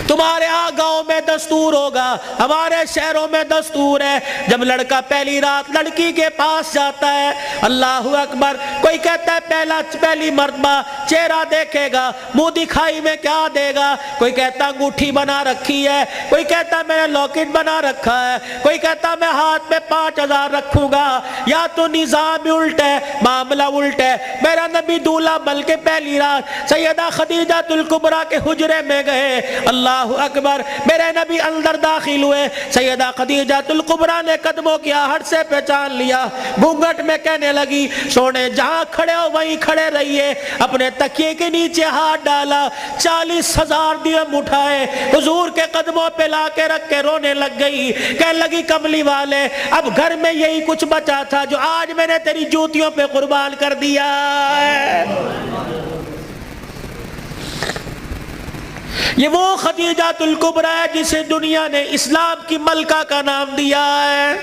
تمہارے ہاں گاؤں میں دستور ہوگا، ہمارے شہروں میں دستور ہے، جب لڑکا پہلی رات لڑکی کے پاس جاتا ہے، اللہ اکبر، کوئی کہتا ہے پہلی مرتبہ چہرہ دیکھے گا، منہ دکھائی میں کیا دے گا، کوئی کہتا انگوٹھی بنا رکھی ہے، کوئی کہتا میں نے لاکٹ بنا رکھا ہے، کوئی کہتا میں ہاتھ میں 5000 رکھوں گا۔ یا تو نظام الٹ ہے، معاملہ الٹ ہے۔ میرا نبی دولہا بلکہ پہلی رات سیدہ خدیجہ الکبریٰ کے حجرے میں گئے، اللہ اکبر، میرے نبی اندر داخل ہوئے، سیدہ خدیجہ الکبریٰ نے قدموں کی آہٹ سے پہچان لیا، گھونگھٹ میں کہنے لگی سونے جہاں کھڑے ہو وہیں کھڑے رہیے، اپنے تکیے کے نیچے ہاتھ ڈالا، 40,000 درہم اٹھائے، حضور کے قدموں پہ لا کے رکھ کے رونے لگ گئی، کہنے لگی کملی والے اب گھر میں یہی کچھ بچا تھا جو آج میں نے تیری جوتیوں پہ قربان کر دیا ہے۔ یہ وہ خدیجہ الکبریٰ ہے جسے دنیا نے اسلام کی ملکہ کا نام دیا ہے۔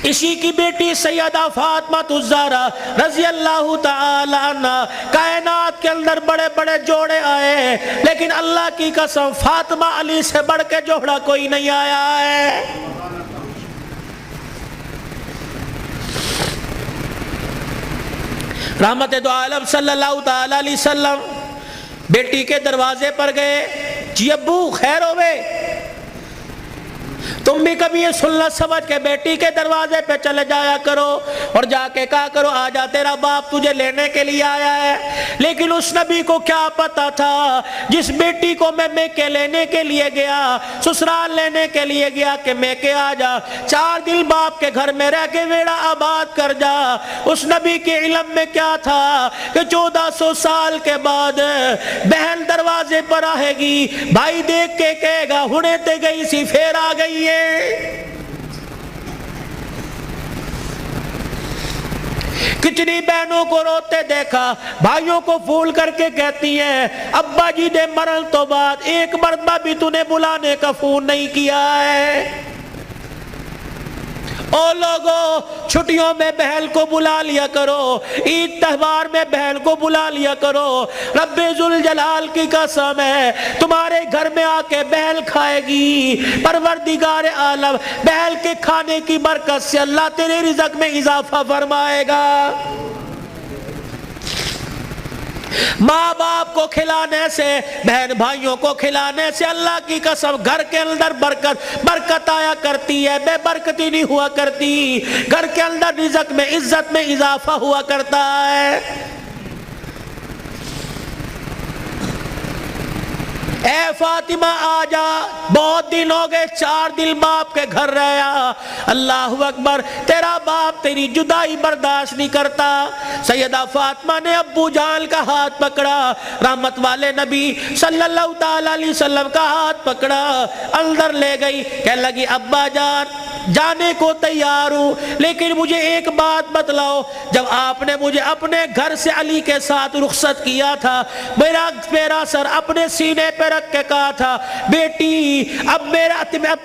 اسی کی بیٹی سیدہ فاطمہ الزہرا رضی اللہ تعالی عنہ، کائنات کے اندر بڑے بڑے جوڑے آئے لیکن اللہ کی قسم فاطمہ علی سے بڑھ کے جوڑا کوئی نہیں آیا ہے۔ رحمت دو عالم صلی اللہ تعالی علیہ وسلم بیٹی کے دروازے پر گئے، جی ابو خیر ہوئے، تم بھی کبھی یہ سننا سمجھ کے بیٹی کے دروازے پہ چلے جایا کرو اور جا کے کہا کرو آجا تیرا باپ تجھے لینے کے لیے آیا ہے۔ لیکن اس نبی کو کیا پتا تھا جس بیٹی کو میں میکے لینے کے لیے گیا، سسرال لینے کے لیے گیا کہ میکے آجا، 4 دن باپ کے گھر میں رہ کے ویڑا آباد کر جا، اس نبی کے علم میں کیا تھا کہ 1400 سال کے بعد بہن دروازے پر آئے گی، بھائی دیکھ کے کہے گا ہنے تے گئی سی پھر آ گئی ہے۔ کتنی بہنوں کو روتے دیکھا، بھائیوں کو پھول کر کے کہتی ہیں ابا جی دے مرن تو بعد ایک مرتبہ بھی تو نے بلانے کا فون نہیں کیا ہے۔ او لوگوں چھٹیوں میں بہن کو بلا لیا کرو، عید تہوار میں بہن کو بلا لیا کرو، رب ذوالجلال کی قسم ہے تمہارے گھر میں آ کے بہن کھائے گی، پروردگار عالم بہن کے کھانے کی برکت سے اللہ تیرے رزق میں اضافہ فرمائے گا۔ ماں باپ کو کھلانے سے، بہن بھائیوں کو کھلانے سے اللہ کی قسم گھر کے اندر برکت آیا کرتی ہے، بے برکتی نہیں ہوا کرتی، گھر کے اندر رزق میں عزت میں اضافہ ہوا کرتا ہے۔ اے فاطمہ آجا، بہت دن ہو گئے، 4 دن باپ کے گھر رہا، اللہ اکبر، تیرا باپ تیری جدائی برداشت نہیں کرتا۔ سیدہ فاطمہ نے ابو جان کا ہاتھ پکڑا، رحمت والے نبی صلی اللہ تعالی علیہ وسلم کا ہاتھ پکڑا، اندر لے گئی، کہنے لگی ابا جان جانے کو تیار ہوں لیکن مجھے ایک بات بتلاؤ، جب آپ نے مجھے اپنے گھر سے علی کے ساتھ رخصت کیا تھا، میرا سر اپنے سینے پہ رکھ کے کہا تھا بیٹی اب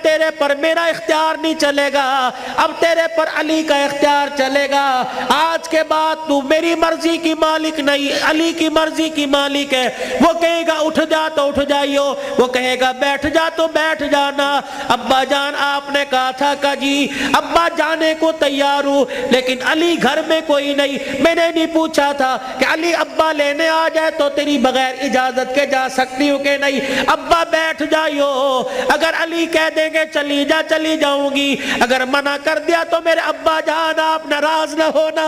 تیرے پر میرا اختیار نہیں چلے گا، اب تیرے پر علی کا اختیار چلے گا، آج کے بعد تو میری مرضی کی مالک نہیں، علی کی مرضی کی مالک ہے، وہ کہے گا اٹھ جا تو اٹھ جائیو، وہ کہے گا بیٹھ جا تو بیٹھ جانا۔ ابا جان آپ نے کہا تھا کہ جی ابا جانے کو تیار ہوں لیکن علی گھر میں کوئی نہیں، میں نے نہیں پوچھا تھا کہ علی ابا لینے آ جائے تو تیری بغیر اجازت کے جا سکتی ہوں کہ نہیں، ابا بیٹھ جائیو، اگر علی کہہ دیں گے چلی جا چلی جاؤں گی، اگر منع کر دیا تو میرے ابا جان آپ ناراض نہ ہونا۔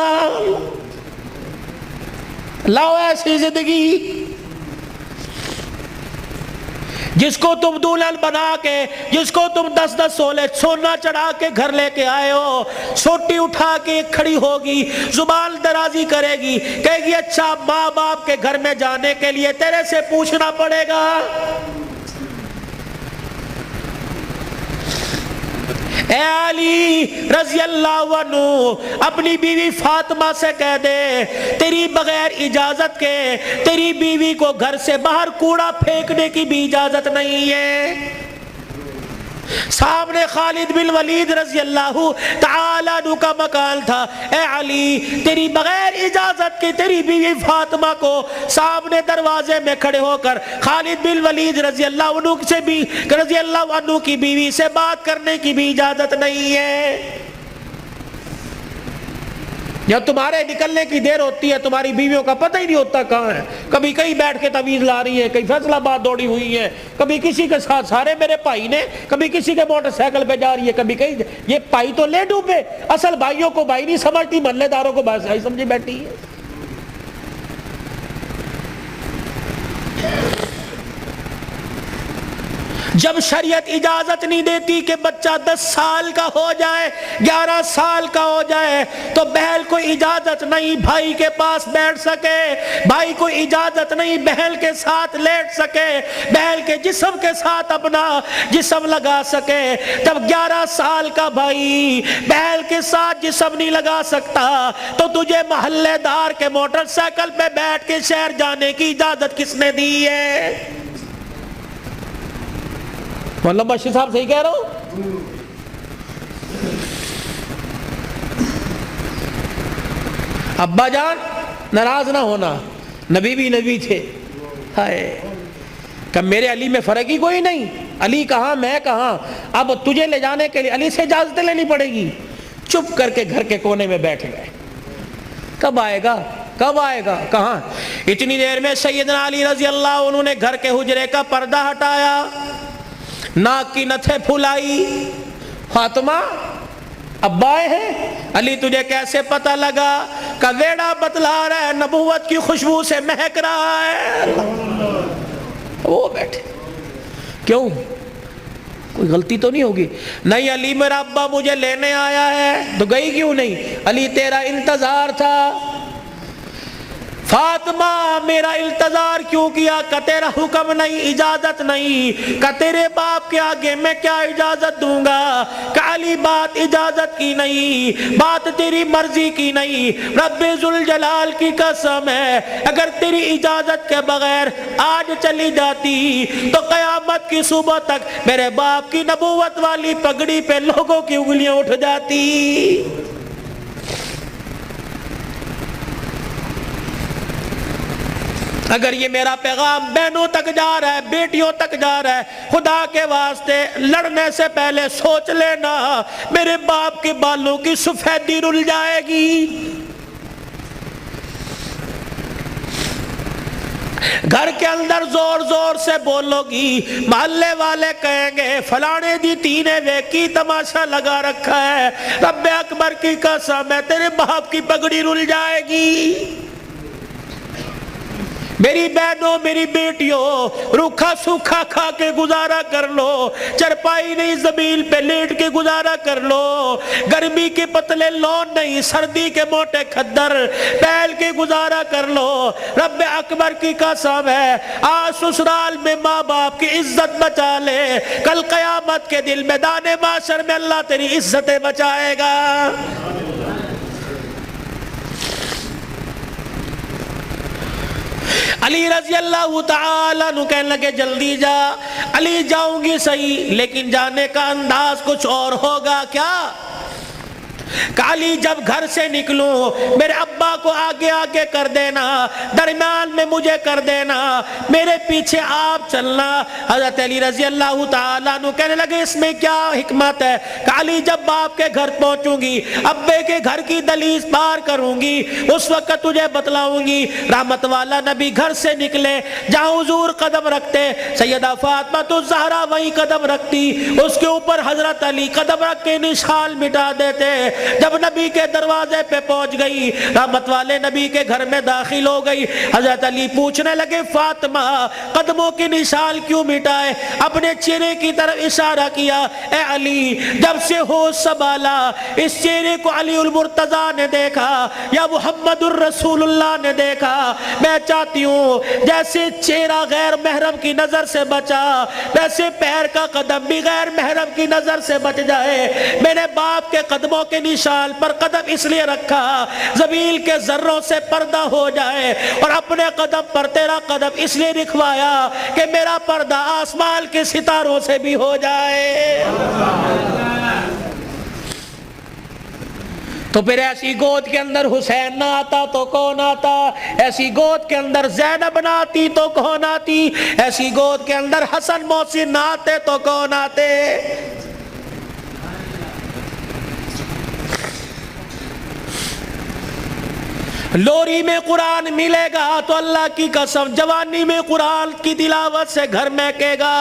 لاؤ ایسی زندگی جس کو تم دلہن بنا کے، جس کو تم 10 سولے سونا چڑھا کے گھر لے کے آئے ہو، سوٹی اٹھا کے کھڑی ہوگی، زبان درازی کرے گی، کہے گی اچھا ماں باپ کے گھر میں جانے کے لیے تیرے سے پوچھنا پڑے گا۔ اے علی رضی اللہ عنہ اپنی بیوی فاطمہ سے کہہ دے تیری بغیر اجازت کے تیری بیوی کو گھر سے باہر کوڑا پھینکنے کی بھی اجازت نہیں ہے۔ سامنے خالد بن ولید رضی اللہ تعالیٰ عنہ کا مکان تھا. اے علی تیری بغیر اجازت کی تیری بیوی فاطمہ کو سامنے دروازے میں کھڑے ہو کر خالد بن ولید رضی اللہ عنہ کی بیوی سے بات کرنے کی بھی اجازت نہیں ہے. جب تمہارے نکلنے کی دیر ہوتی ہے تمہاری بیویوں کا پتہ ہی نہیں ہوتا کہاں ہے. کبھی کہیں بیٹھ کے تعویذ لا رہی ہیں, کہیں فیصل آباد دوڑی ہوئی ہیں, کبھی کسی کے ساتھ سارے میرے بھائی نے, کبھی کسی کے موٹر سائیکل پہ جا رہی ہے, کبھی کہیں. یہ بھائی تو لے ڈوبے, اصل بھائیوں کو بھائی نہیں سمجھتی, محلے داروں کو بھائی سمجھی بیٹھی ہے. جب شریعت اجازت نہیں دیتی کہ بچہ 10 سال کا ہو جائے, 11 سال کا ہو جائے, تو بہن کو اجازت نہیں بھائی کے پاس بیٹھ سکے, بھائی کو اجازت نہیں بہن کے ساتھ لیٹ سکے, بہن کے جسم کے ساتھ اپنا جسم لگا سکے. جب 11 سال کا بھائی بہن کے ساتھ جسم نہیں لگا سکتا تو تجھے محلے دار کے موٹر سائیکل پہ بیٹھ کے شہر جانے کی اجازت کس نے دی ہے؟ مولانا بشیر صاحب صحیح کہہ رہا ہوں؟ ابا جان ناراض نہ ہونا, نبی بھی نبی تھے. ہائے کہ میرے علی میں فرق ہی کوئی نہیں, علی کہاں میں کہاں, اب تجھے لے جانے کے لیے علی سے اجازت لینی پڑے گی. چپ کر کے گھر کے کونے میں بیٹھ گئے. کب آئے گا کب آئے گا کہاں. اتنی دیر میں سیدنا علی رضی اللہ عنہ نے گھر کے حجرے کا پردہ ہٹایا, ناک کی نتھے پھلائی. فاطمہ ابا آئے ہیں. علی تجھے کیسے پتہ لگا؟ کہ ویڑا بتلا رہا ہے, نبوت کی خوشبو سے مہک رہا ہے. وہ بیٹھے. کیوں, کوئی غلطی تو نہیں ہوگی؟ نہیں علی میرا ابا مجھے لینے آیا ہے. تو گئی کیوں نہیں؟ علی تیرا انتظار تھا. فاطمہ میرا انتظار کیوں کیا؟ کہ تیرا حکم نہیں, اجازت نہیں. کہ تیرے باپ کے آگے میں کیا اجازت دوں گا؟ کہ علی بات اجازت کی نہیں, بات تیری مرضی کی نہیں. رب ذوالجلال کی قسم ہے اگر تیری اجازت کے بغیر آج چلی جاتی تو قیامت کی صبح تک میرے باپ کی نبوت والی پگڑی پہ لوگوں کی انگلیاں اٹھ جاتی. اگر یہ میرا پیغام بہنوں تک جا رہا ہے, بیٹیوں تک جا رہا ہے, خدا کے واسطے لڑنے سے پہلے سوچ لینا میرے باپ کے بالوں کی سفیدی رل جائے گی. گھر کے اندر زور زور سے بولو گی, محلے والے کہیں گے فلانے دی تینے ویکی تماشا لگا رکھا ہے. رب اکبر کی قسم ہے تیرے باپ کی پگڑی رل جائے گی. میری بہنوں میری بیٹیوں روکھا سوکھا کھا کے گزارا کر لو, چرپائی نہیں زمین پہ لیٹ کے گزارا کر لو, گرمی کے پتلے لون نہیں سردی کے موٹے کھدر پہل کے گزارا کر لو. رب اکبر کی قسم ہے آج سسرال میں ماں باپ کی عزت بچا لے, کل قیامت کے دل میدان معاشر میں اللہ تیری عزتیں بچائے گا. علی رضی اللہ تعالیٰ عنہ کہنے لگے جلدی جا. علی جاؤں گی صحیح لیکن جانے کا انداز کچھ اور ہوگا. کیا؟ علی جب گھر سے نکلوں میرے ابا کو آگے آگے کر دینا, درمیان میں مجھے کر دینا, میرے پیچھے آپ چلنا. حضرت علی رضی اللہ تعالیٰ عنہ کہنے لگے اس میں کیا حکمت ہے؟ کہ علی جب باپ کے گھر پہنچوں گی, ابے کے گھر کی دہلیز پار کروں گی, اس وقت تجھے بتلاؤں گی. رحمت والا نبی گھر سے نکلے, جہاں حضور قدم رکھتے سیدہ فاطمہ الزہرا وہیں قدم رکھتی, اس کے اوپر حضرت علی قدم رکھ کے نشان مٹا دیتے. جب نبی کے دروازے پہ پہنچ گئی, رحمت والے نبی کے گھر میں داخل ہو گئی, حضرت علی پوچھنے لگے فاطمہ قدموں کی نشان کیوں مٹائے؟ اپنے چہرے کی طرف اشارہ کیا. اے علی جب سے ہوش سنبھالا اس چہرے کو علی المرتضیٰ نے دیکھا یا محمد الرسول اللہ نے دیکھا, میں چاہتی ہوں جیسے چہرہ غیر محرم کی نظر سے بچا ویسے پیر کا قدم بھی غیر محرم کی نظر سے بچ جائے. میرے باپ کے قدموں کے اپنی شال پر قدم اس لیے رکھا زمین کے ذروں سے پردہ ہو جائے، اور اپنے قدم پر تیرا قدم اس لیے رکھوایا کہ میرا پردہ آسمان کے ستاروں سے بھی ہو جائے۔ تو پھر ایسی گود کے اندر حسین نہ آتا تو کون آتا؟ ایسی گود کے اندر زینب نہ آتی تو کون آتی؟ ایسی گود کے اندر حسن محسن نہ آتے تو کون آتے؟ لوری میں قرآن ملے گا تو اللہ کی قسم جوانی میں قرآن کی تلاوت سے گھر مہکے گا۔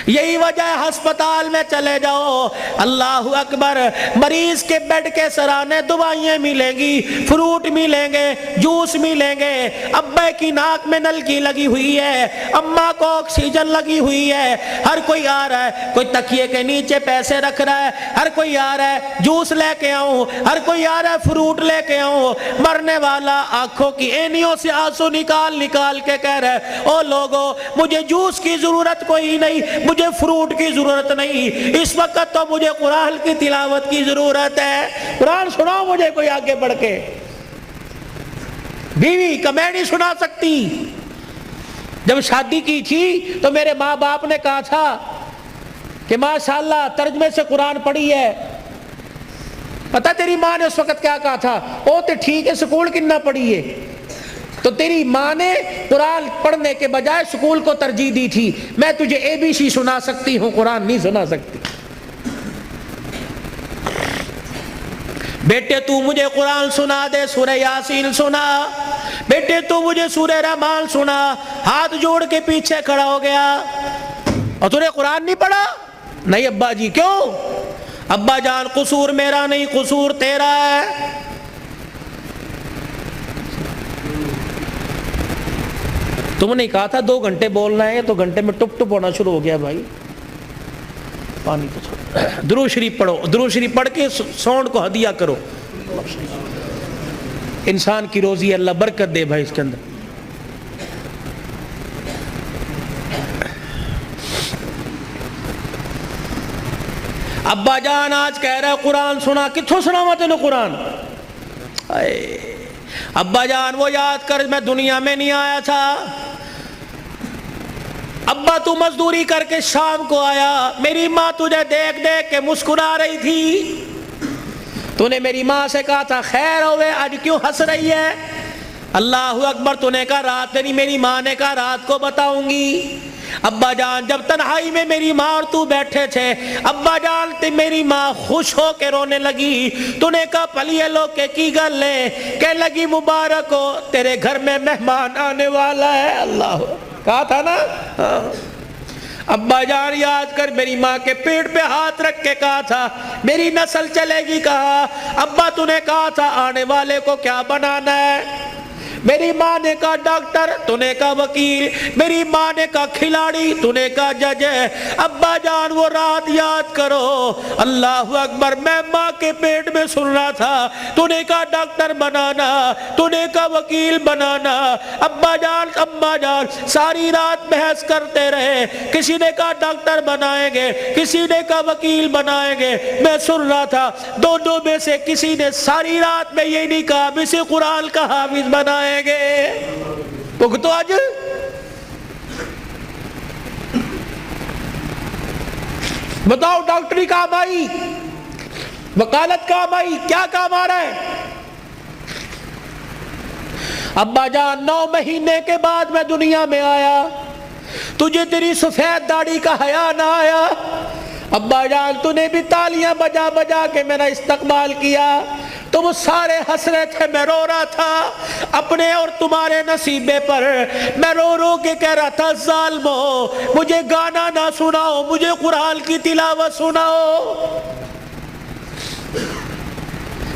یہی وجہ ہے ہسپتال میں چلے جاؤ، اللہ اکبر، مریض کے بیڈ کے سرانے دوائیں ملیں گی، فروٹ ملیں گے، جوس ملیں گے، ابے کی ناک میں نلکی لگی ہوئی ہے، اماں کو آکسیجن لگی ہوئی ہے، ہر کوئی آ رہا ہے، کوئی تکیے کے نیچے پیسے رکھ رہا ہے، ہر کوئی آ رہا ہے جوس لے کے آؤں، ہر کوئی آ رہا ہے فروٹ لے کے آؤں۔ مرنے والا آنکھوں کی اینیوں سے آنسو نکال نکال کے کہہ رہا ہے او لوگو مجھے جوس کی ضرورت کوئی نہیں، مجھے فروٹ کی ضرورت نہیں، اس وقت تو مجھے قرآن کی تلاوت کی ضرورت ہے۔ قرآن سناؤ مجھے کوئی آگے بڑھ کے۔ بیوی کا میں نہیں سنا سکتی۔ جب شادی کی تھی تو میرے ماں باپ نے کہا تھا کہ ماشاءاللہ ترجمے سے قرآن پڑھی ہے۔ پتہ تیری ماں نے اس وقت کیا کہا تھا؟ او تے ٹھیک ہے سکول کنا پڑھی ہے۔ تو تیری ماں نے قرآن پڑھنے کے بجائے سکول کو ترجیح دی تھی۔ میں تجھے ABC سنا سکتی ہوں، قرآن نہیں سنا سکتی۔ بیٹے تو مجھے قرآن سنا دے، سورہ یاسین سنا، بیٹے تو مجھے سورہ رحمان سنا۔ ہاتھ جوڑ کے پیچھے کھڑا ہو گیا۔ اور تو نے قرآن نہیں پڑھا؟ نہیں ابا جی۔ کیوں؟ ابا جان قصور میرا نہیں، قصور تیرا ہے۔ تم نے کہا تھا 2 گھنٹے بولنا ہے، تو گھنٹے میں ٹپ ٹپ ہونا شروع ہو گیا بھائی۔ پانی تو چھوڑو، درود شریف پڑھو، درود شریف پڑھ کے ساؤنڈ کو ہدیہ کرو۔ انسان کی روزی اللہ برکت دے بھائی اس کے اندر۔ ابا جان آج کہہ رہا ہے قرآن سنا، کتھوں سنا میں تینوں قرآن؟ ابا جان وہ یاد کر میں دنیا میں نہیں آیا تھا۔ ابا تو مزدوری کر کے شام کو آیا، میری ماں تجھے دیکھ دیکھ کے مسکرا رہی تھی۔ تو نے میری ماں سے کہا تھا خیر ہوئے آج کیوں ہنس رہی ہے؟ اللہ اکبر۔ تو نے کہا رات نہیں، میری ماں نے کہا رات کو بتاؤں گی۔ ابا جان جب تنہائی میں میری ماں اور تو بیٹھے تھے، ابا جان میری ماں خوش ہو کے رونے لگی۔ تو نے کہا پلیے لوگ کی گل ہے؟ کہ لگی مبارک ہو تیرے گھر میں مہمان آنے والا ہے۔ اللہ کہا تھا نا۔ ابا جان یاد کر میری ماں کے پیٹ پہ ہاتھ رکھ کے کہا تھا میری نسل چلے گی۔ کہا ابا تو نے کہا تھا آنے والے کو کیا بنانا ہے؟ میری ماں نے کہا ڈاکٹر، تو نے کہا وکیل، میری ماں نے کہا کھلاڑی، تو نے کہا جج ہے۔ ابا جان وہ رات یاد کرو، اللہ اکبر، میں ماں کے پیٹ میں سن رہا تھا تو نے کہا ڈاکٹر بنانا، تو نے کہا وکیل بنانا۔ ابا جان اماں جان ساری رات بحث کرتے رہے، کسی نے کہا ڈاکٹر بنائیں گے، کسی نے کہا وکیل بنائیں گے۔ میں سن رہا تھا دونوں میں سے کسی نے ساری رات میں یہ نہیں کہا اسے قرآن کا حافظ بنائیں گے۔ تو آج بتاؤ ڈاکٹری کام آئی، وکالت کام آئی، کیا کام آ رہا ہے؟ ابا جان 9 مہینے کے بعد میں دنیا میں آیا، تجھے تیری سفید داڑھی کا حیا نہ آیا۔ ابا جان تو نے بھی تالیاں بجا بجا کے میرا استقبال کیا، تم سارے ہنس رہے تھے، میں رو رہا تھا اپنے اور تمہارے نصیبے پر۔ میں رو رو کے کہہ رہا تھا ظالمو مجھے گانا نہ سناؤ، مجھے قرآن کی تلاوت سناؤ۔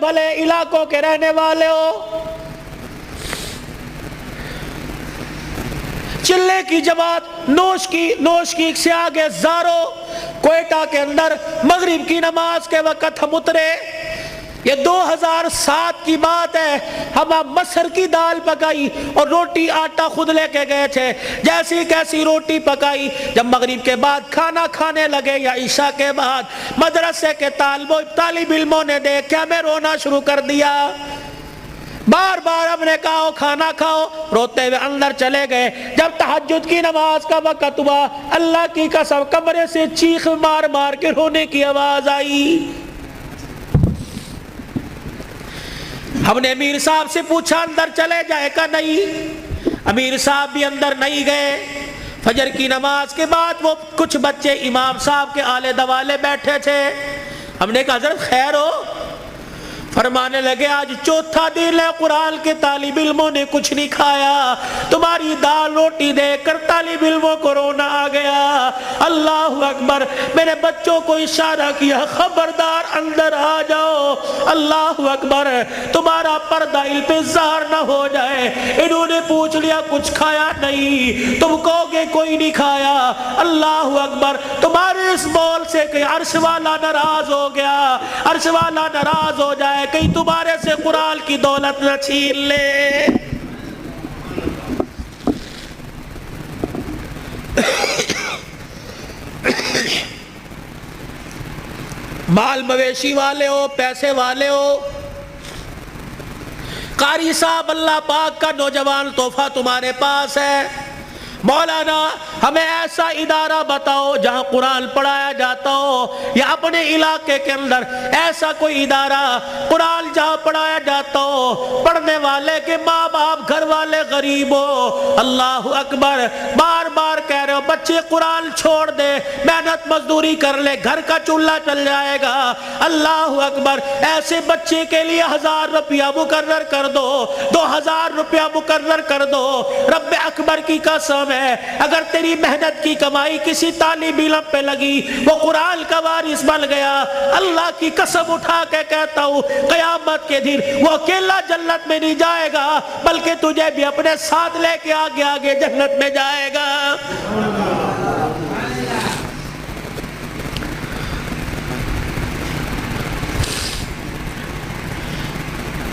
بھلے علاقوں کے رہنے والے ہو۔ چلے کی جماعت نوش کی سے آگے زارو، کوئٹہ کے اندر مغرب کی نماز کے وقت ہم اترے، یہ 2007 کی بات ہے، ہم مسر کی دال پکائی اور روٹی آٹا خود لے کے گئے تھے، جیسی کیسی روٹی پکائی، جب مغرب کے بعد کھانا کھانے لگے یا عشاء کے بعد مدرسے کے طالب علموں نے دیکھ کے ہمیں رونا شروع کر دیا، بار بار ہم نے کہا کھانا کھاؤ، روتے ہوئے اندر چلے گئے۔ جب تہجد کی نماز کا وقت ہوا، اللہ کی قسم کمرے سے چیخ مار مار کے رونے کی آواز آئی۔ ہم نے امیر صاحب سے پوچھا اندر چلے جائے کا نہیں، امیر صاحب بھی اندر نہیں گئے۔ فجر کی نماز کے بعد وہ کچھ بچے امام صاحب کے آلے دوالے بیٹھے تھے، ہم نے کہا حضرت خیر ہو؟ فرمانے لگے آج چوتھا دن ہے قرآن کے طالب علموں نے کچھ نہیں کھایا، تمہاری دال روٹی دیکھ کر طالب علموں کو رونا آ گیا۔ اللہ اکبر، میرے بچوں کو اشارہ کیا خبردار اندر آ جاؤ، اللہ اکبر، تمہارا پردہ علم پہ ظاہر نہ ہو جائے۔ انہوں نے پوچھ لیا کچھ کھایا نہیں، تم کہو گے کوئی نہیں کھایا، اللہ اکبر، تمہارے اس بول سے کہ عرش والا ناراض ہو گیا، عرش والا ناراض ہو جائے، کہیں تمہارے سے قرآن کی دولت نہ چھین لے۔ مال مویشی والے ہو، پیسے والے ہو، قاری صاحب اللہ پاک کا نوجوان تحفہ تمہارے پاس ہے، مولانا ہمیں ایسا ادارہ بتاؤ جہاں قرآن پڑھایا جاتا ہو، یا اپنے علاقے کے اندر ایسا کوئی ادارہ قرآن جہاں پڑھایا جاتا ہو، پڑھنے والے کے ماں باپ گھر والے غریب ہو۔ اللہ اکبر، بار بار کہہ رہے ہو بچے قرآن چھوڑ دے، محنت مزدوری کر لے، گھر کا چولہا چل جائے گا، اللہ اکبر، ایسے بچے کے لیے 1000 روپیہ مقرر کر دو، 2000 روپیہ مقرر کر دو۔ رب اکبر کی قسم ہے، اگر تیری محنت کی کمائی کسی طالب علم پہ لگی، وہ قرآن کا وارث بن گیا، اللہ کی قسم اٹھا کے کہتا ہوں قیامت کے دن وہ اکیلا جنت میں نہیں جائے گا، بلکہ تجھے بھی اپنے ساتھ لے کے آگے آگے جنت میں جائے گا۔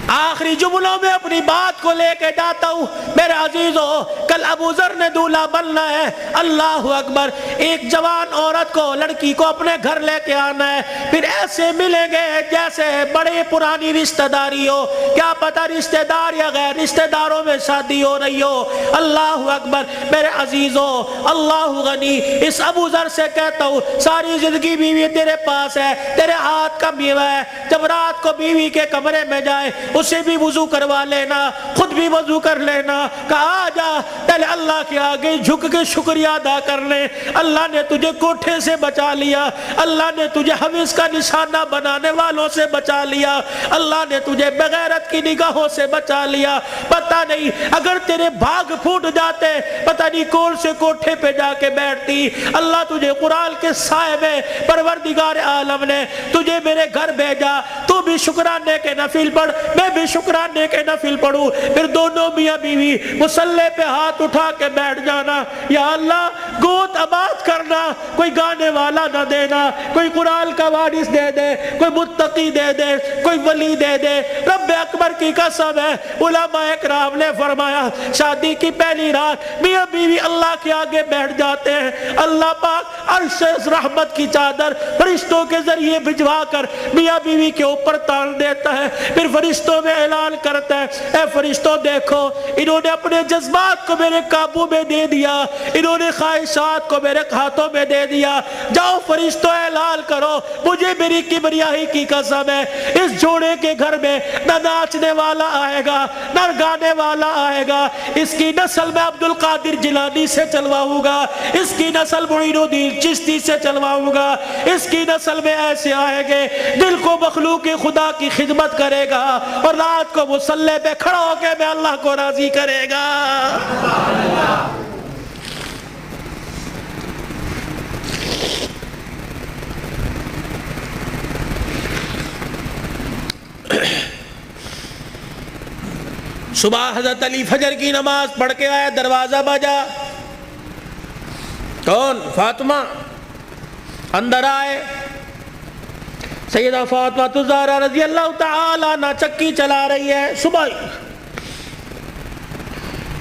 آخری جملوں میں اپنی بات کو لے کے جاتا ہوں، میرے عزیزو، کل ابو ذر نے دولہا بننا ہے، اللہ اکبر، ایک جوان عورت کو، لڑکی کو اپنے گھر لے کے آنا ہے، پھر ایسے ملیں گے جیسے بڑے پرانی رشتہ داری ہو، کیا پتہ رشتہ دار یا غیر رشتہ داروں میں شادی ہو رہی ہو، اللہ اکبر، میرے عزیزو، اللہ غنی، اس ابو ذر سے کہتا ہوں ساری زندگی بیوی تیرے پاس ہے، تیرے ہاتھ کا میوہ ہے، جب رات کو بیوی کے کمرے میں جائے اسے بھی وضو کروا لینا، خود بھی وضو کر لینا، کہا آ جا پہلے اللہ کے آگے جھک کے شکریہ ادا کر لے، اللہ نے تجھے کوٹھے سے بچا لیا، اللہ نے تجھے حویز کا نشانہ بنانے والوں سے بچا لیا، اللہ نے تجھے بغیرت کی نگاہوں سے بچا لیا، پتہ نہیں اگر تیرے بھاگ پھوٹ جاتے پتہ نہیں کون سے کوٹھے پہ جا کے بیٹھتی، اللہ تجھے قرآن کے سائے میں پروردگار عالم نے تجھے میرے گھر بھیجا، تو بھی شکرانے کے نفل پڑھ، میں بھی شکرانے کے نفل پڑھوں، پھر دونوں میاں بیوی مصلی پہ ہاتھ اٹھا کے بیٹھ جانا، یا اللہ گود آباد کرنا، کوئی گانے والا نہ دینا، کوئی قرآن کا وارث دے دے، کوئی متقی دے دے، کوئی ولی دے دے، رب اکبر کی قسم ہے، علماء اکرام نے فرمایا شادی کی پہلی رات میاں بیوی اللہ کے آگے بیٹھ جاتے ہیں، اللہ پاک عرش رحمت کی چادر فرشتوں کے ذریعے بھجوا کر میاں بیوی کے اوپر تان دیتا ہے، پھر فرشتوں میں اعلان کرتا ہے اے فرشتوں دیکھو انہوں نے اپنے جذبات کو میرے قابو میں دے دیا، انہوں نے خواہشات کو میرے ہاتھوں میں دے دیا، جاؤ فرشتوں اعلان کرو مجھے میری کبریائی کی قسم ہے اس جوڑے کے گھر میں نہ ناچنے والا آئے گا نہ گانے والا آئے گا، اس کی نسل میں عبد القادر جیلانی سے چلواؤں گا، اس کی نسل معین الدین چشتی سے چلواؤں گا، اس کی نسل میں ایسے آئے گے دل کو مخلوق خدا کی خدمت کرے گا اور رات کو مصلی پہ کھڑا ہو کے میں اللہ کو راضی کرے گا۔ صبح حضرت علی فجر کی نماز پڑھ کے آیا، دروازہ بجا، کون؟ فاطمہ۔ اندر آئے، سیدہ فاطمہ الزہرا رضی اللہ تعالی عنہ چکی چلا رہی ہے، صبح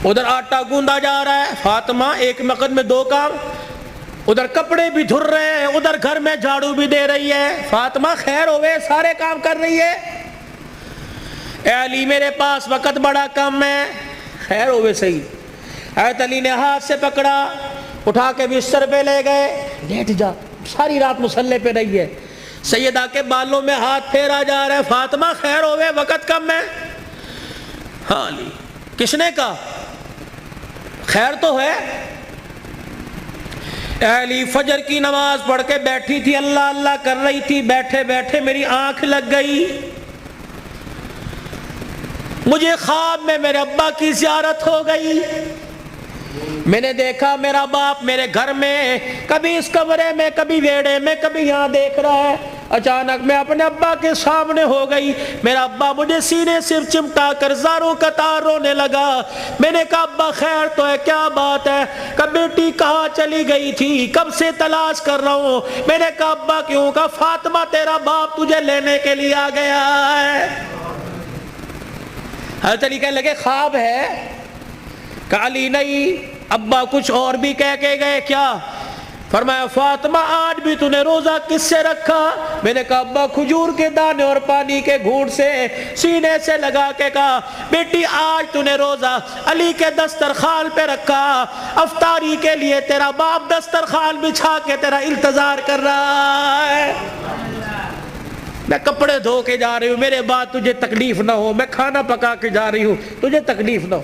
ادھر آٹا گوندا جا رہا ہے، فاطمہ ایک وقت میں دو کام، ادھر کپڑے بھی دھر رہے ہیں، ادھر گھر میں جھاڑو بھی دے رہی ہے۔ فاطمہ خیر ہوئے، سارے کام کر رہی ہے۔ اے علی میرے پاس وقت بڑا کم ہے۔ خیر ہوئے صحیح۔ حضرت علی نے ہاتھ سے پکڑا، اٹھا کے بستر پہ لے گئے، لیٹ جا، ساری رات مصلے پہ رہی ہے۔ سیدہ کے بالوں میں ہاتھ پھیرا جا رہا ہے، فاطمہ خیر ہوئے، وقت کم ہے۔ ہاں علی، کس نے کہا؟ خیر تو ہے۔ اے علی فجر کی نماز پڑھ کے بیٹھی تھی، اللہ اللہ کر رہی تھی، بیٹھے بیٹھے میری آنکھ لگ گئی، مجھے خواب میں میرے ابا کی زیارت ہو گئی، میں نے دیکھا میرا باپ میرے گھر میں، کبھی اس کمرے میں، کبھی ویڑے میں، کبھی یہاں دیکھ رہا ہے۔ اچانک میں اپنے ابا کے سامنے ہو گئی، میرا ابا مجھے سینے سے چمٹا کر زاروں قطار رونے لگا۔ میں نے کہا ابا خیر تو ہے، کیا بات ہے؟ کہ بیٹی کہاں چلی گئی تھی، کب سے تلاش کر رہا ہوں۔ میں نے کہا ابا کیوں؟ کہا فاطمہ تیرا باپ تجھے لینے کے لیے آ گیا ہے۔ حضرت علی کہنے لگے خواب ہے؟ کہ علی نہیں، ابا کچھ اور بھی کہہ کے گئے۔ کیا؟ فرمایا فاطمہ آج بھی تو نے روزہ کس سے رکھا؟ میں نے کہا ابا کھجور کے دانے اور پانی کے گھونٹ سے، سینے سے لگا کے کہا بیٹی آج تو نے روزہ علی کے دسترخوان پہ رکھا، افطاری کے لیے تیرا باپ دسترخوان بچھا کے تیرا انتظار کر رہا ہے۔ میں کپڑے دھو کے جا رہی ہوں، میرے بعد تجھے تکلیف نہ ہو، میں کھانا پکا کے جا رہی ہوں، تجھے تکلیف نہ ہو۔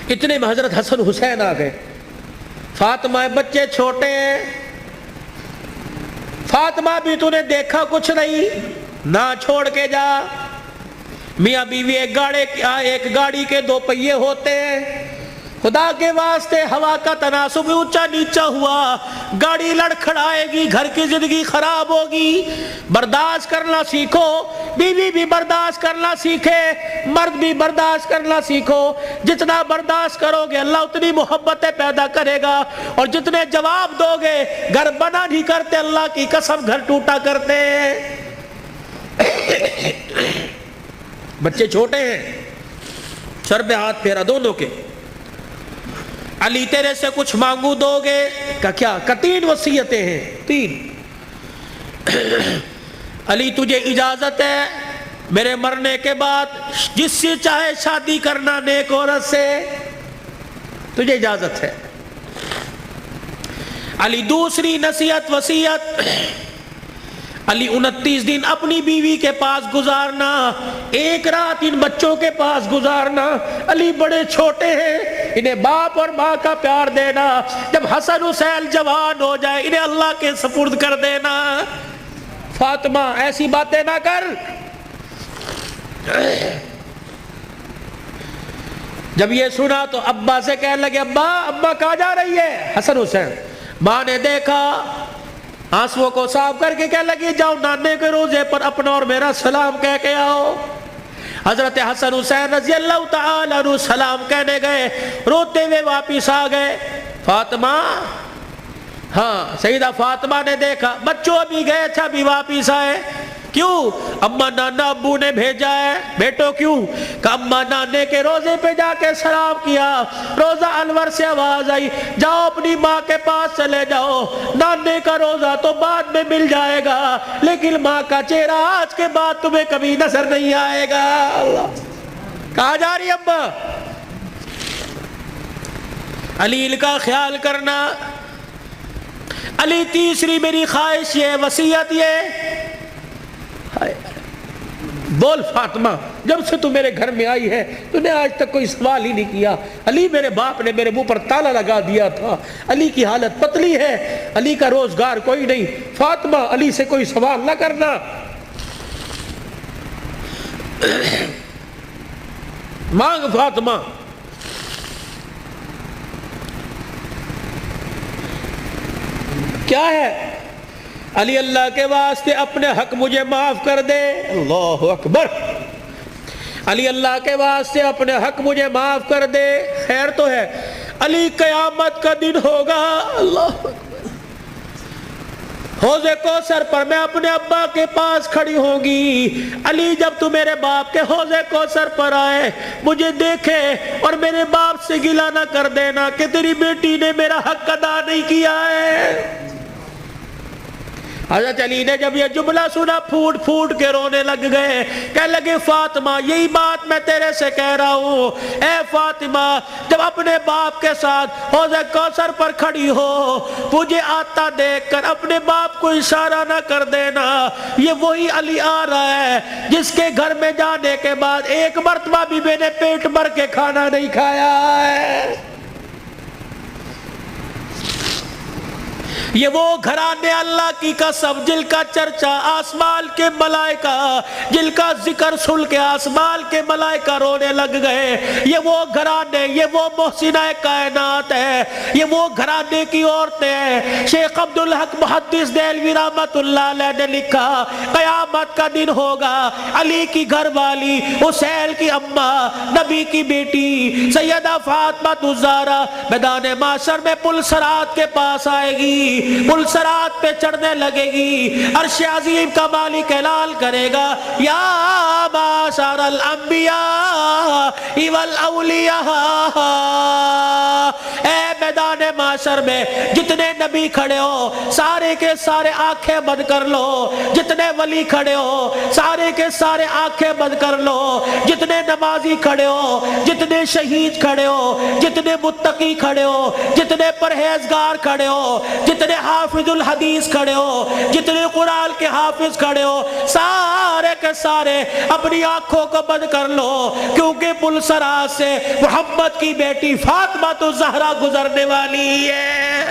اتنے میں حضرت حسن حسین آ گئے۔ فاطمہ بچے چھوٹے ہیں، فاطمہ بھی تو نے دیکھا کچھ نہیں، نہ چھوڑ کے جا۔ میاں بیوی ایک گاڑی کے دو پہیے ہوتے ہیں، خدا کے واسطے ہوا کا تناسب اونچا نیچا ہوا، گاڑی لڑکھڑائے گی، گھر کی زندگی خراب ہوگی۔ برداشت کرنا سیکھو، بیوی بھی برداشت کرنا سیکھے، مرد بھی برداشت کرنا سیکھو۔ جتنا برداشت کرو گے اللہ اتنی محبتیں پیدا کرے گا، اور جتنے جواب دو گے گھر بنا نہیں کرتے، اللہ کی قسم گھر ٹوٹا کرتے ہیں۔ بچے چھوٹے ہیں، سر پہ ہاتھ پھیرا دونوں کے۔ علی تیرے سے کچھ مانگو دو گے؟ کہ کیا؟ کہ 3 وصیتیں ہیں، 3۔ علی تجھے اجازت ہے میرے مرنے کے بعد جس سے چاہے شادی کرنا نیک عورت سے، تجھے اجازت ہے۔ علی دوسری نصیحت وصیت، علی 29 دن اپنی بیوی کے پاس گزارنا، 1 رات ان بچوں کے پاس گزارنا۔ علی بڑے چھوٹے ہیں، انہیں باپ اور ماں کا پیار دینا، جب حسن حسین جوان ہو جائے انہیں اللہ کے سپرد کر دینا۔ فاطمہ ایسی باتیں نہ کر۔ جب یہ سنا تو ابا سے کہنے لگے ابا کہاں جا رہی ہے؟ حسن حسین۔ ماں نے دیکھا، آنسوؤں کو صاف کر کے کہنے لگی جاؤ نانے کے روزے پر اپنا اور میرا سلام کہہ کے آؤ۔ حضرت حسن حسین رضی اللہ تعالی عنہ سلام کہنے گئے، روتے ہوئے واپس آ گئے۔ فاطمہ، ہاں سیدہ فاطمہ نے دیکھا بچوں ابھی گئے تھے ابھی واپس آئے۔ کیوں؟ اما نانا ابو نے بھیجا ہے۔ بیٹو کیوں؟ کہ اما نانے کے روزے پہ جا کے سلام کیا، روزہ انور سے آواز آئی جاؤ اپنی ماں کے پاس چلے جاؤ، نانے کا روزہ تو بعد میں مل جائے گا لیکن ماں کا چہرہ آج کے بعد تمہیں کبھی نظر نہیں آئے گا۔ اللہ، کہاں جا رہی ابا؟ علی کا خیال کرنا۔ علی تیسری میری خواہش یہ، وصیت یہ، بول فاطمہ جب سے تو میرے گھر میں آئی ہے تو نے آج تک کوئی سوال ہی نہیں کیا۔ علی میرے باپ نے میرے منہ پر تالا لگا دیا تھا، علی کی حالت پتلی ہے، علی کا روزگار کوئی نہیں، فاطمہ علی سے کوئی سوال نہ کرنا۔ مانگ فاطمہ۔ کیا ہے؟ علی اللہ کے واسطے اپنے حق مجھے معاف کر دے. اللہ اکبر. علی اللہ کے واسطے اپنے حق مجھے معاف کر دے. خیر تو ہے. علی قیامت کا دن ہوگا. اللہ اکبر. حوض کوثر پر میں اپنے ابا کے پاس کھڑی ہوں گی. علی جب تو میرے باپ کے حوض کوثر پر آئے مجھے دیکھے اور میرے باپ سے گلہ نہ کر دینا کہ تیری بیٹی نے میرا حق ادا نہیں کیا ہے. حضرت علی نے جب یہ جملہ سنا پھوٹ پھوٹ کے رونے لگ گئے. کہنے لگے فاطمہ یہی بات میں تیرے سے کہہ رہا ہوں. اے فاطمہ جب اپنے باپ کے ساتھ حوض کوثر پر کھڑی ہو مجھے آتا دیکھ کر اپنے باپ کو اشارہ نہ کر دینا. یہ وہی علی آ رہا ہے جس کے گھر میں جانے کے بعد ایک مرتبہ بھی میں نے پیٹ بھر کے کھانا نہیں کھایا ہے. یہ وہ گھرانے اللہ کی قسم جن کا چرچا آسمان کے ملائکہ جن کا ذکر سن کے آسمان کے ملائکہ رونے لگ گئے. یہ وہ گھرانے یہ وہ محسنہ کائنات ہے. یہ وہ گھرانے کی عورتیں ہیں. شیخ عبدالحق محدث دہلوی رحمت اللہ علیہ نے لکھا قیامت کا دن ہوگا. علی کی گھر والی حسین کی اماں نبی کی بیٹی سیدہ فاطمہ الزہرا میدان معاشر میں پل صراط کے پاس آئے گی. پل صراط پہ چڑھنے لگے گی. عرش عظیم کا مالک اعلان کرے گا یا معاشر الانبیاء والاولیاء. اے میدان معاشر میں جتنے نبی کھڑے ہو سارے کے سارے آنکھیں بند کر لو. جتنے ولی کھڑے ہو سارے کے سارے آنکھیں بند کر لو. جتنے نمازی کھڑے ہو جتنے شہید کھڑے ہو جتنے متقی کھڑے ہو جتنے پرہیزگار کھڑے ہو جتنے حافظ الحدیث کھڑے ہو جتنے قرآن کے حافظ کھڑے ہو سارے کے سارے اپنی آنکھوں کو بند کر لو کیونکہ پل صراط سے محمد کی بیٹی فاطمہ الزہرا گزرنے والی ہے.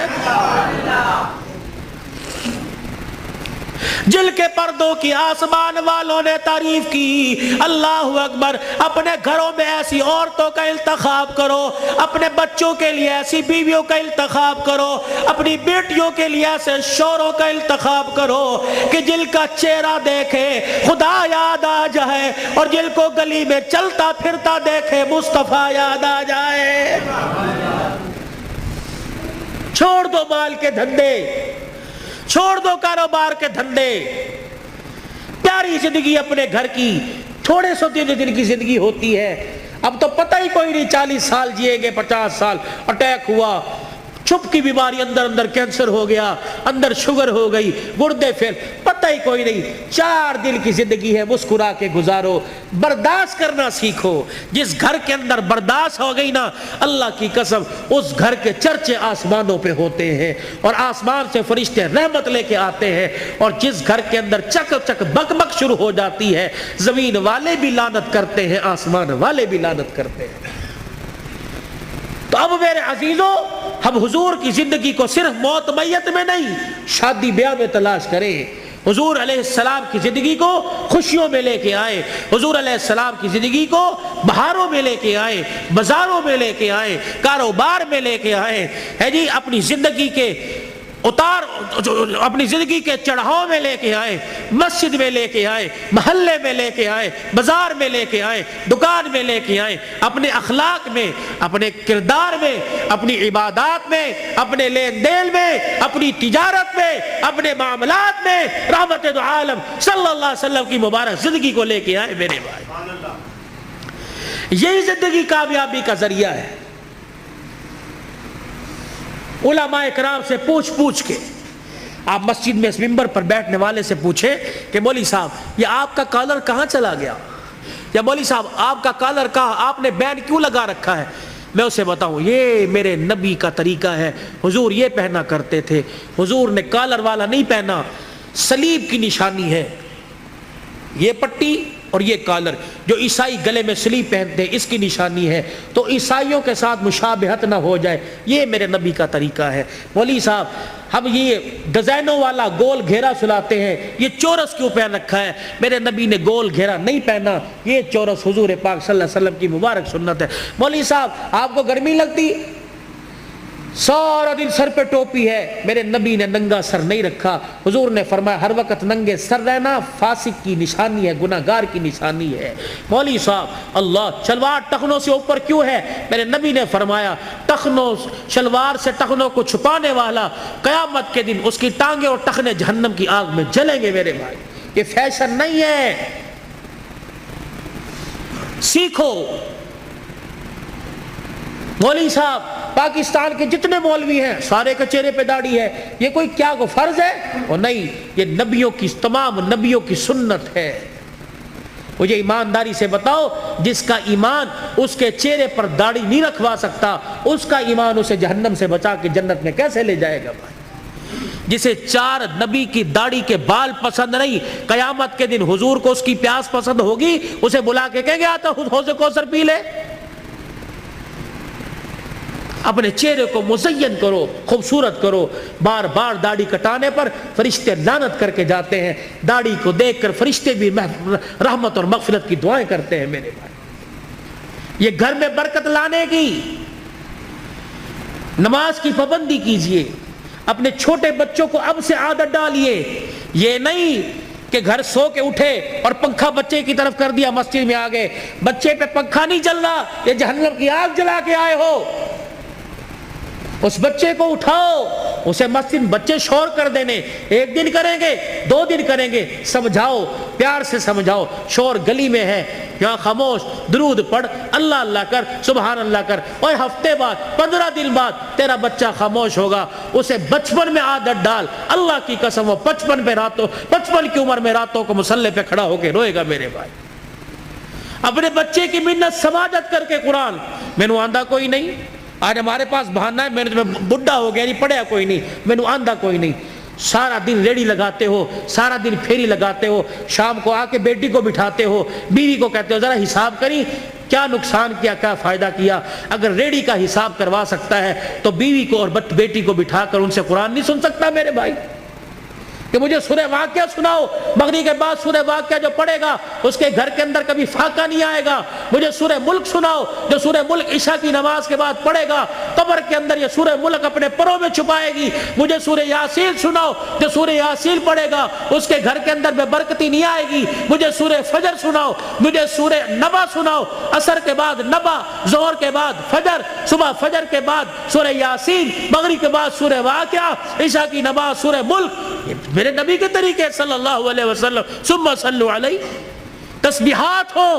جل کے پردوں کی آسمان والوں نے تعریف کی. اللہ اکبر. اپنے گھروں میں ایسی عورتوں کا انتخاب کرو. اپنے بچوں کے لیے ایسی بیویوں کا انتخاب کرو. اپنی بیٹیوں کے لیے ایسے شوہروں کا انتخاب کرو کہ جل کا چہرہ دیکھے خدا یاد آ جائے اور جل کو گلی میں چلتا پھرتا دیکھے مصطفیٰ یاد آ جائے. چھوڑ دو مال کے دھندے. چھوڑ دو کاروبار کے دھندے. پیاری زندگی اپنے گھر کی. تھوڑے سو دن کی زندگی ہوتی ہے. اب تو پتہ ہی کوئی نہیں 40 سال جیے گے 50 سال اٹیک ہوا چھپ کی بیماری اندر کینسر ہو گیا اندر شوگر ہو گئی گردے پھر پتہ ہی کوئی نہیں. 4 دن کی زندگی ہے مسکرا کے گزارو. برداشت کرنا سیکھو. جس گھر کے اندر برداشت ہو گئی نا اللہ کی قسم اس گھر کے چرچے آسمانوں پہ ہوتے ہیں اور آسمان سے فرشتے رحمت لے کے آتے ہیں. اور جس گھر کے اندر چک چک بک بک شروع ہو جاتی ہے زمین والے بھی لعنت کرتے ہیں آسمان والے بھی لعنت کرتے ہیں. تو اب میرے عزیزوں ہم حضور کی زندگی کو صرف موت میت میں نہیں شادی بیاہ میں تلاش کریں. حضور علیہ السلام کی زندگی کو خوشیوں میں لے کے آئے. حضور علیہ السلام کی زندگی کو بہاروں میں لے کے آئے بازاروں میں لے کے آئے کاروبار میں لے کے آئے ہے جی. اپنی زندگی کے اتار اپنی زندگی کے چڑھاؤ میں لے کے آئے مسجد میں لے کے آئے محلے میں لے کے آئے بازار میں لے کے آئے دکان میں لے کے آئے. اپنے اخلاق میں اپنے کردار میں اپنی عبادات میں اپنے لین دین میں اپنی تجارت میں اپنے معاملات میں رحمت دو عالم صلی اللہ علیہ وسلم کی مبارک زندگی کو لے کے آئے میرے بھائی. یہی زندگی کامیابی کا ذریعہ ہے. علماء کرام سے پوچھ کے آپ مسجد میں اس منبر پر بیٹھنے والے سے پوچھیں کہ مولوی صاحب یہ آپ کا کالر کہاں چلا گیا یا مولوی صاحب آپ کا کالر کہاں آپ نے بینڈ کیوں لگا رکھا ہے. میں اسے بتاؤں یہ میرے نبی کا طریقہ ہے. حضور یہ پہنا کرتے تھے. حضور نے کالر والا نہیں پہنا. صلیب کی نشانی ہے یہ پٹی اور یہ کالر. جو عیسائی گلے میں صلیب پہنتے ہیں اس کی نشانی ہے. تو عیسائیوں کے ساتھ مشابہت نہ ہو جائے. یہ میرے نبی کا طریقہ ہے. مولوی صاحب ہم یہ ڈیزائنوں والا گول گھیرا سلاتے ہیں یہ چورس کیوں پہن رکھا ہے. میرے نبی نے گول گھیرا نہیں پہنا. یہ چورس حضور پاک صلی اللہ علیہ وسلم کی مبارک سنت ہے. مولوی صاحب آپ کو گرمی لگتی سارا دن سر پہ ٹوپی ہے، میرے نبی نے ننگا سر نہیں رکھا۔ حضور نے فرمایا ہر وقت ننگے سر رہنا فاسق کی نشانی ہے، گناہگار کی نشانی ہے۔ مولوی صاحب اللہ شلوار ٹخنوں سے اوپر کیوں ہے؟ میرے نبی نے فرمایا ٹخنوں شلوار سے ٹخنوں کو چھپانے والا قیامت کے دن اس کی ٹانگیں اور ٹخنے جہنم کی آگ میں جلیں گے۔ میرے بھائی یہ فیشن نہیں ہے، سیکھو۔ مولوی صاحب پاکستان کے جتنے مولوی ہیں سارے کے چہرے پہ داڑھی ہے، یہ کوئی کیا کو فرض ہے؟ اور نہیں، یہ نبیوں کی تمام نبیوں کی سنت ہے۔ مجھے ایمانداری سے بتاؤ، جس کا ایمان اس کے چہرے پر داڑھی نہیں رکھوا سکتا، اس کا ایمان اسے جہنم سے بچا کے جنت میں کیسے لے جائے گا بھائی؟ جسے 4 نبی کی داڑھی کے بال پسند نہیں، قیامت کے دن حضور کو اس کی پیاس پسند ہوگی، اسے بلا کے کہیں گے آتا حوض کوثر پی لے۔ اپنے چہرے کو مزین کرو، خوبصورت کرو۔ بار بار داڑھی کٹانے پر فرشتے لعنت کر کے جاتے ہیں، داڑھی کو دیکھ کر فرشتے بھی رحمت اور مغفرت کی دعائیں کرتے ہیں۔ میرے بھائی یہ گھر میں برکت لانے کی، نماز کی پابندی کیجئے، اپنے چھوٹے بچوں کو اب سے عادت ڈالیے۔ یہ نہیں کہ گھر سو کے اٹھے اور پنکھا بچے کی طرف کر دیا، مسجد میں آ گئے، بچے پہ پنکھا نہیں چل رہا، یہ جہنم کی آگ جلا کے آئے ہو۔ اس بچے کو اٹھاؤ، اسے مسجد بچے شور کر دینے، 1 دن کریں گے 2 دن کریں گے، سمجھاؤ، پیار سے سمجھاؤ۔ شور گلی میں ہے، یہاں خاموش، درود پڑھ، اللہ اللہ کر، سبحان اللہ کر، اور ہفتے بعد 15 دن بعد تیرا بچہ خاموش ہوگا۔ اسے بچپن میں عادت ڈال، اللہ کی قسم وہ 55 کی عمر میں راتوں کو مصلی پہ کھڑا ہو کے روئے گا۔ میرے بھائی اپنے بچے کی منت سماجت کر کے قرآن میں نے آندھا کوئی نہیں، آج ہمارے پاس بہانہ ہے، میں بڈھا ہو گیا نہیں پڑھیا کوئی نہیں، میں نے آندھا کوئی نہیں۔ سارا دن ریڑی لگاتے ہو، سارا دن پھیری لگاتے ہو، شام کو آ کے بیٹی کو بٹھاتے ہو، بیوی کو کہتے ہو ذرا حساب کری کیا نقصان کیا، کیا فائدہ کیا۔ اگر ریڑی کا حساب کروا سکتا ہے تو بیوی کو اور بیٹی کو بٹھا کر ان سے قرآن نہیں سن سکتا؟ میرے بھائی کہ مجھے سورہ واقعہ سناؤ، مغرب کے بعد سورہ واقعہ جو پڑھے گا اس کے گھر کے اندر کبھی فاقہ نہیں آئے گا۔ مجھے سورہ ملک سناؤ، جو سورہ ملک عشاء کی نماز کے بعد پڑھے گا قبر کے اندر یہ سورہ ملک اپنے پروں میں چھپائے گی۔ مجھے سورہ یاسین سناؤ، جو سورہ یاسین پڑھے گا اس کے گھر کے اندر بے برکتی نہیں آئے گی۔ مجھے سورہ فجر سناؤ، مجھے سورہ نبا سناؤ، عصر کے بعد نبا، ظہر کے بعد فجر، صبح فجر کے بعد سورہ یاسین، مغرب کے بعد سورہ واقعہ، عشاء کی نماز سورہ ملک۔ میرے نبی کے طریقے صلی اللہ علیہ وسلم۔ ثم صلوا علیہ، تسبیحات ہو۔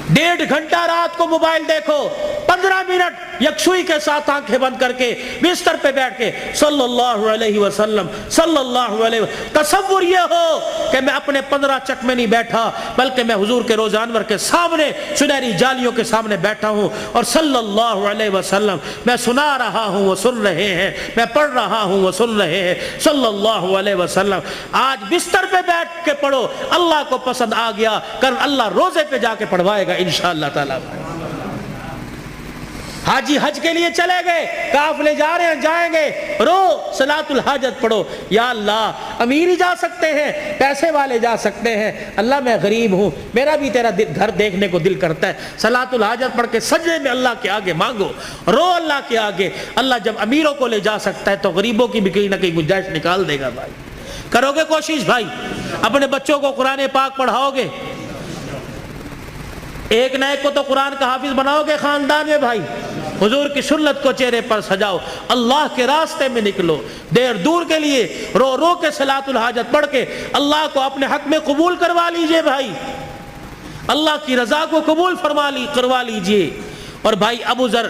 1.5 گھنٹہ رات کو موبائل دیکھو، 15 منٹ یکسوئی کے ساتھ آنکھیں بند کر کے بستر پہ بیٹھ کے صلی اللہ علیہ وسلم صلی اللہ علیہ وسلم۔ تصور یہ ہو کہ میں اپنے 15 چک میں نہیں بیٹھا، بلکہ میں حضور کے روز انور کے سامنے سنہری جالیوں کے سامنے بیٹھا ہوں، اور صلی اللہ علیہ وسلم میں سنا رہا ہوں وہ سن رہے ہیں، میں پڑھ رہا ہوں وہ سن رہے ہیں، صلی اللہ علیہ وسلم۔ آج بستر پہ بیٹھ کے پڑھو، اللہ کو پسند آ گیا، کل اللہ روزے پہ جا کے پڑھوائے گا انشاءاللہ تعالی۔ حاجی حج کے لیے چلے گئے، قافلے جا رہے ہیں، جائیں گے، رو صلاۃ الحاجت پڑھو، یا اللہ امیر ہی جا سکتے ہیں، پیسے والے جا سکتے ہیں، اللہ میں غریب ہوں، میرا بھی تیرا گھر دیکھنے کو دل کرتا ہے، صلاۃ الحاجت پڑھ کے سجدے میں اللہ کے آگے مانگو، رو اللہ کے آگے۔ اللہ جب امیروں کو لے جا سکتا ہے تو غریبوں کی بھی کہیں نہ کہیں گنجائش نکال دے گا۔ بھائی کرو گے کوشش؟ بھائی اپنے بچوں کو قرآن پاک پڑھاؤ گے؟ ایک نہ ایک کو تو قرآن کا حافظ بناؤ گے خاندان میں۔ بھائی حضور کی سنت کو چہرے پر سجاؤ، اللہ کے راستے میں نکلو، دیر دور کے لیے رو رو کے صلاۃ الحاجت پڑھ کے اللہ کو اپنے حق میں قبول کروا لیجئے۔ بھائی اللہ کی رضا کو قبول کروا لیجئے۔ اور بھائی ابو ذر،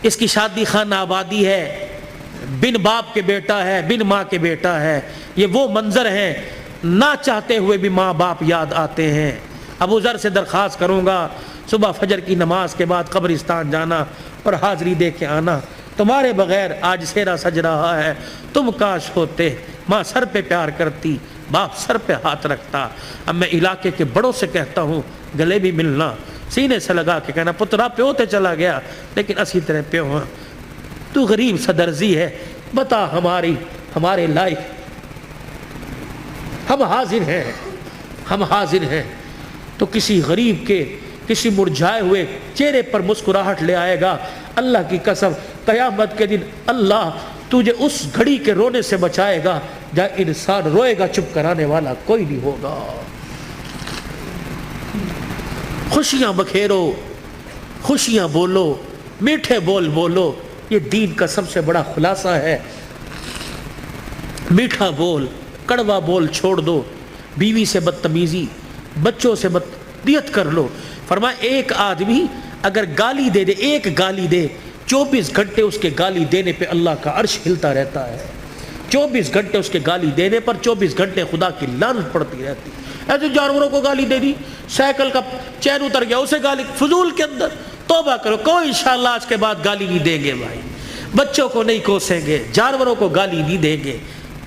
اس کی شادی خانہ آبادی ہے، بن باپ کے بیٹا ہے، بن ماں کے بیٹا ہے، یہ وہ منظر ہیں نہ چاہتے ہوئے بھی ماں باپ یاد آتے ہیں۔ ابو ذر سے درخواست کروں گا صبح فجر کی نماز کے بعد قبرستان جانا اور حاضری دے کے آنا، تمہارے بغیر آج سیرا سج رہا ہے، تم کاش ہوتے، ماں سر پہ پیار کرتی، باپ سر پہ ہاتھ رکھتا۔ اب میں علاقے کے بڑوں سے کہتا ہوں گلے بھی ملنا، سینے سے لگا کے کہنا پترا پیو تے چلا گیا لیکن اسی طرح پیو ہاں، تو غریب صدرزی ہے، بتا ہمارے لائق، ہم حاضر ہیں تو کسی کسی مرجھائے ہوئے چہرے پر مسکراہٹ لے آئے گا۔ اللہ کی قسم قیامت کے دن اللہ تجھے اس گھڑی کے رونے سے بچائے گا جہاں انسان روئے گا، چپ کرانے والا کوئی نہیں ہوگا۔ خوشیاں بکھیرو، خوشیاں بولو، میٹھے بول بولو، یہ دین کا سب سے بڑا خلاصہ ہے۔ میٹھا بول، کڑوا بول چھوڑ دو، بیوی سے بدتمیزی، بچوں سے بدتمیزی کر لو۔ فرمایا ایک آدمی اگر گالی دے دے، ایک گالی دے، 24 گھنٹے اس کے گالی دینے پہ اللہ کا عرش ہلتا رہتا ہے۔ 24 گھنٹے اس کے گالی دینے پر 24 گھنٹے خدا کی لعنت پڑتی رہتی۔ ایسے جانوروں کو گالی دے دی، سائیکل کا چین اتر گیا اسے گالی، فضول کے اندر توبہ کرو، کوئی انشاءاللہ آج کے بعد گالی نہیں دیں گے بھائی، بچوں کو نہیں کوسیں گے، جانوروں کو گالی نہیں دیں گے۔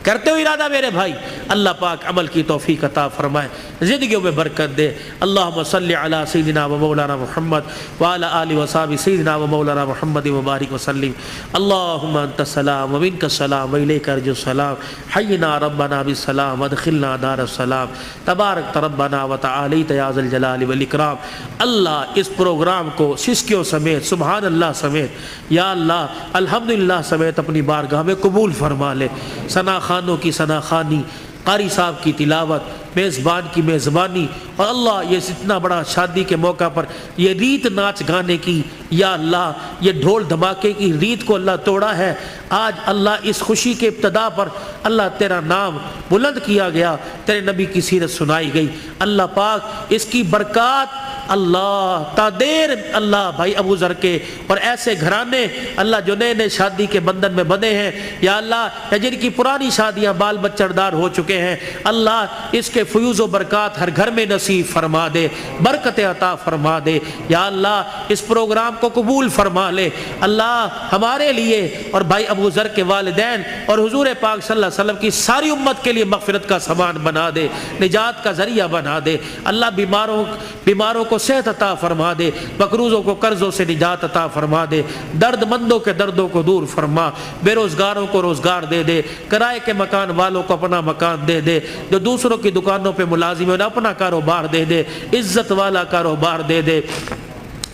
کرتے ہو ارادہ میرے بھائی، اللہ پاک عمل کی توفیق عطا فرمائے، زندگیوں میں برکت دے۔ اللہم صلی علی سیدنا و مولانا محمد وعلی آلہ وصحبہ سیدنا و مولانا محمد مبارک وسلم۔ اللہم انت السلام و منک السلام و الیک ارجع السلام، حینا ربنا بالسلام وادخلنا دار السلام، تبارک ربنا و تعالیت یا ذا الجلال والاکرام۔ اللہ اس پروگرام کو سسکیوں سمیت، سبحان اللہ سمیت، یا اللہ الحمدللہ سمیت اپنی بارگاہ میں قبول فرما لے۔ ثنا خانوں کی ثنا خوانی، قاری صاحب کی تلاوت، میزبان کی میزبانی، اور اللہ یہ اتنا بڑا شادی کے موقع پر یہ ریت ناچ گانے کی، یا اللہ یہ ڈھول دھماکے کی ریت کو اللہ توڑا ہے۔ آج اللہ اس خوشی کے ابتدا پر اللہ تیرا نام بلند کیا گیا، تیرے نبی کی سیرت سنائی گئی۔ اللہ پاک اس کی برکات اللہ تا دیر اللہ بھائی ابو ذر کے اور ایسے گھرانے اللہ جو نئے نئے شادی کے بندھن میں بندھے ہیں، یا اللہ جن کی پرانی شادیاں بال بچہ دار ہو چکے ہیں، اللہ اس کے فیوز و برکات ہر گھر میں نصیب فرما دے، برکت عطا فرما دے۔ یا اللہ اس پروگرام کو قبول فرما لے۔ اللہ ہمارے لیے اور بھائی ابو ذر کے والدین اور حضور پاک صلی اللہ علیہ وسلم کی ساری امت کے لیے مغفرت کا سامان بنا دے، نجات کا ذریعہ بنا دے۔ اللہ بیماروں کو صحت عطا فرما دے، مقروضوں کو قرضوں سے نجات عطا فرما دے، درد مندوں کے دردوں کو دور فرما، بے روزگاروں کو روزگار دے دے، کرائے کے مکان والوں کو اپنا مکان دے دے، جو دوسروں کی دکانوں پہ ملازم ہیں اپنا کاروبار دے دے، عزت والا کاروبار دے دے،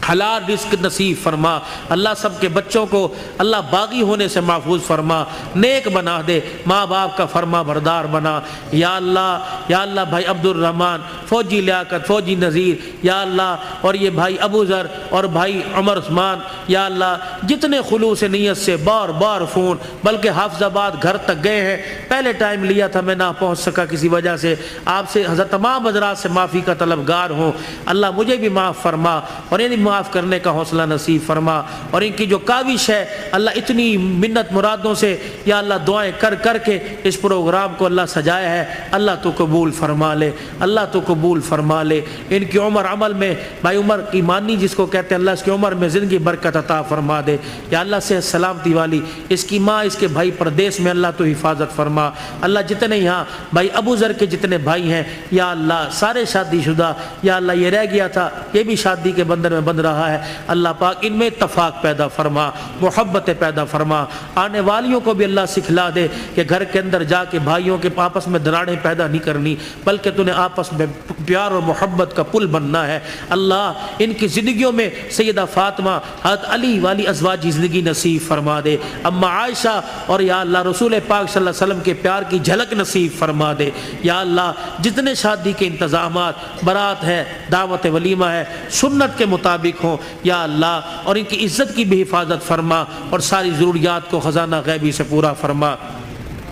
حلال رزق نصیب فرما۔ اللہ سب کے بچوں کو اللہ باغی ہونے سے محفوظ فرما، نیک بنا دے، ماں باپ کا فرما بردار بنا۔ یا اللہ بھائی عبد الرحمن، فوجی لیاقت، فوجی نذیر، یا اللہ اور یہ بھائی ابو ذر اور بھائی عمر عثمان، یا اللہ جتنے خلوص نیت سے بار بار فون، بلکہ حافظ آباد گھر تک گئے ہیں، پہلے ٹائم لیا تھا میں نہ پہنچ سکا کسی وجہ سے، آپ سے حضرت تمام حضرات سے معافی کا طلبگار ہوں۔ اللہ مجھے بھی معاف فرما اور انہیں معاف کرنے کا حوصلہ نصیب فرما، اور ان کی جو کاوش ہے اللہ اتنی منت مرادوں سے یا اللہ دعائیں کر کر کے اس پروگرام کو اللہ سجایا ہے، اللہ تو قبول فرما لے، اللہ تو قبول فرما لے۔ ان کی عمر عمل میں بھائی عمر کی مانی جس کو کہتے ہیں، اللہ اس کی عمر میں زندگی برکت عطا فرما دے، یا اللہ سے سلامتی والی اس کی ماں، اس کے بھائی پردیس میں اللہ تو حفاظت فرما۔ اللہ جتنے یہاں بھائی ابو ذر کے جتنے بھائی ہیں یا اللہ سارے شادی شدہ، یا اللہ یہ رہ گیا تھا یہ بھی شادی کے بندھن میں بندھ رہا ہے، اللہ پاک ان میں اتفاق پیدا فرما، محبت پیدا فرما۔ آنے والیوں کو بھی اللہ سکھلا دے کہ گھر کے اندر جا کے بھائیوں کے آپس میں دراڑیں پیدا نہیں کرنی، بلکہ تو نے آپس میں پیار اور محبت کا پل بننا ہے۔ اللہ ان کی زندگیوں میں سیدہ فاطمہ، حضرت علی والی ازواجی زندگی نصیب فرما دے، اما عائشہ اور یا اللہ رسول پاک صلی اللہ علیہ وسلم کے پیار کی جھلک نصیب فرما دے۔ یا اللہ جتنے شادی کے انتظامات، برات ہے، دعوت ولیمہ ہے، سنت کے مطابق ہوں یا اللہ، اور ان کی عزت کی بھی حفاظت فرما، اور ساری ضروریات کو خزانہ غیبی سے پورا فرما،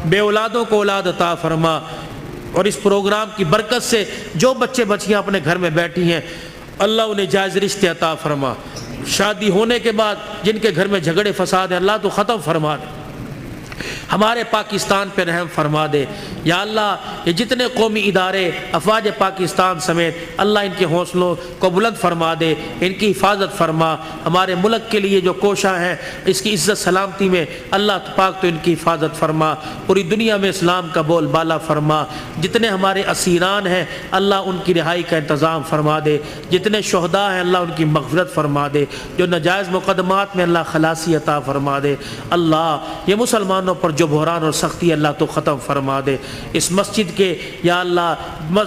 بے اولادوں کو اولاد عطا فرما، اور اس پروگرام کی برکت سے جو بچے بچیاں اپنے گھر میں بیٹھی ہیں اللہ انہیں جائز رشتے عطا فرما، شادی ہونے کے بعد جن کے گھر میں جھگڑے فساد ہیں اللہ تو ختم فرما دے، ہمارے پاکستان پہ رحم فرما دے۔ یا اللہ یہ جتنے قومی ادارے، افواج پاکستان سمیت اللہ ان کے حوصلوں کو بلند فرما دے، ان کی حفاظت فرما، ہمارے ملک کے لیے جو کوشاں ہیں اس کی عزت سلامتی میں اللہ پاک تو ان کی حفاظت فرما، پوری دنیا میں اسلام کا بول بالا فرما، جتنے ہمارے اسیران ہیں اللہ ان کی رہائی کا انتظام فرما دے، جتنے شہداء ہیں اللہ ان کی مغفرت فرما دے، جو ناجائز مقدمات میں اللہ خلاصی عطا فرما دے۔ اللہ یہ مسلمانوں پر جو بحران اور سختی اللہ تو ختم فرما دے۔ اس مسجد کے یا اللہ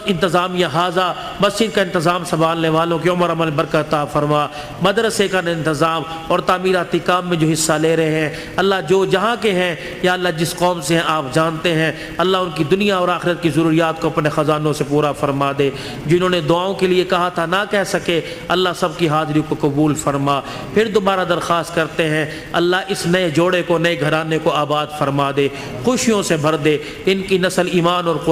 انتظامیہ حاضہ مسجد کا انتظام سنبھالنے والوں کی عمر عمل برکت عطا فرما، مدرسے کا انتظام اور تعمیراتی کام میں جو حصہ لے رہے ہیں اللہ جو جہاں کے ہیں یا اللہ جس قوم سے ہیں آپ جانتے ہیں، اللہ ان کی دنیا اور آخرت کی ضروریات کو اپنے خزانوں سے پورا فرما دے۔ جنہوں نے دعاؤں کے لیے کہا تھا نہ کہہ سکے اللہ سب کی حاضری کو قبول فرما۔ پھر دوبارہ درخواست کرتے ہیں اللہ اس نئے جوڑے کو، نئے گھرانے کو آباد فرما دے، خوشیوں سے بھر دے، ان کی نسل ایمان اور قرآن